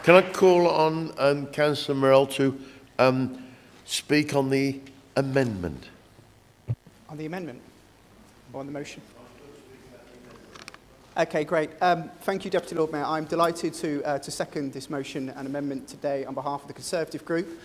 Can I call on Councillor Morrall to speak on the amendment? On the amendment? Or on the motion? Okay, great. Thank you, Deputy Lord Mayor. I'm delighted to second this motion and amendment today on behalf of the Conservative Group.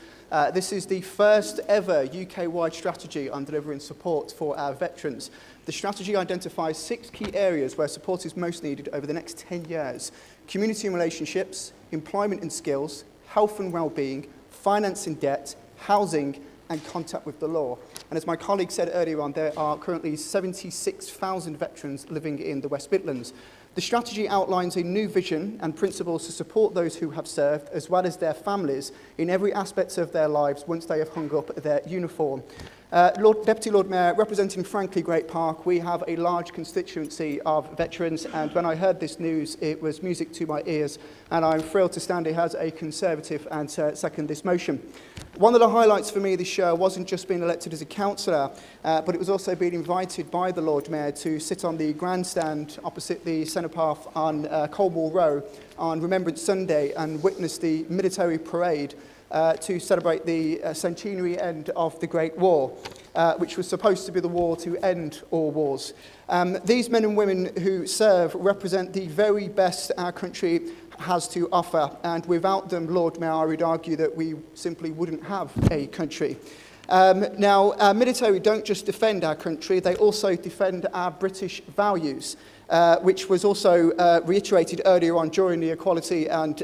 This is the first ever UK-wide strategy on delivering support for our veterans. The strategy identifies 6 key areas where support is most needed over the next 10 years. Community and relationships, employment and skills, health and well-being, finance and debt, housing and contact with the law. And as my colleague said earlier on, there are currently 76,000 veterans living in the West Midlands. The strategy outlines a new vision and principles to support those who have served, as well as their families, in every aspect of their lives once they have hung up their uniform. Deputy Lord Mayor, representing Frankly Great Park, we have a large constituency of veterans, and when I heard this news, it was music to my ears, and I'm thrilled to stand here as a Conservative and second this motion. One of the highlights for me this year wasn't just being elected as a councillor, but it was also being invited by the Lord Mayor to sit on the grandstand opposite the centre path on Colmore Row on Remembrance Sunday and witness the military parade to celebrate the centenary end of the Great War, which was supposed to be the war to end all wars. These men and women who serve represent the very best our country has to offer, and without them, Lord Mayor, I would argue that we simply wouldn't have a country. Now, our military don't just defend our country, they also defend our British values, which was also reiterated earlier on during the Equality and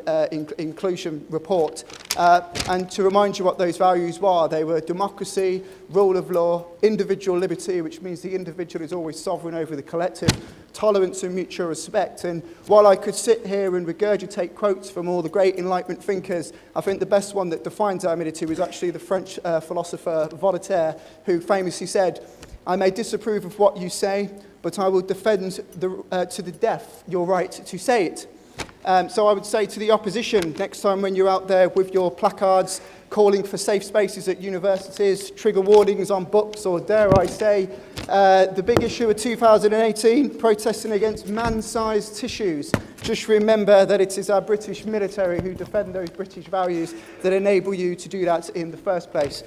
Inclusion report. And to remind you what those values were, they were democracy, rule of law, individual liberty, which means the individual is always sovereign over the collective, tolerance and mutual respect. And while I could sit here and regurgitate quotes from all the great Enlightenment thinkers, I think the best one that defines our military was actually the French philosopher Voltaire, who famously said, "I may disapprove of what you say, but I will defend to the death your right to say it." So I would say to the opposition, next time when you're out there with your placards calling for safe spaces at universities, trigger warnings on books, or dare I say, the big issue of 2018, protesting against man-sized tissues, just remember that it is our British military who defend those British values that enable you to do that in the first place.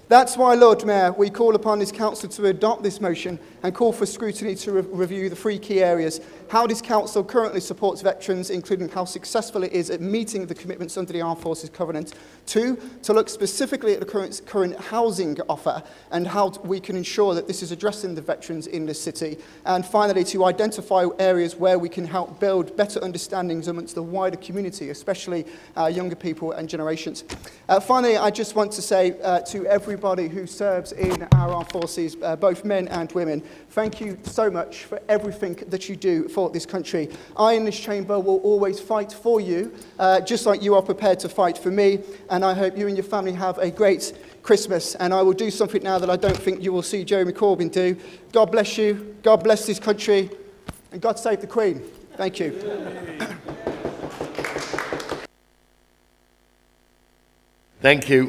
That's why, Lord Mayor, we call upon this council to adopt this motion and call for scrutiny to review the 3 key areas: how this council currently supports veterans, including how successful it is at meeting the commitments under the Armed Forces Covenant; 2, to look specifically at the current housing offer and how we can ensure that this is addressing the veterans in this city; and finally, to identify areas where we can help build better understandings amongst the wider community, especially younger people and generations. Finally, I just want to say to everybody who serves in our armed forces, both men and women, thank you so much for everything that you do for this country. I in this chamber will always fight for you, just like you are prepared to fight for me, and I hope you and your family have a great Christmas. And I will do something now that I don't think you will see Jeremy Corbyn do. God bless you, God bless this country, and God save the Queen. Thank you. Thank you.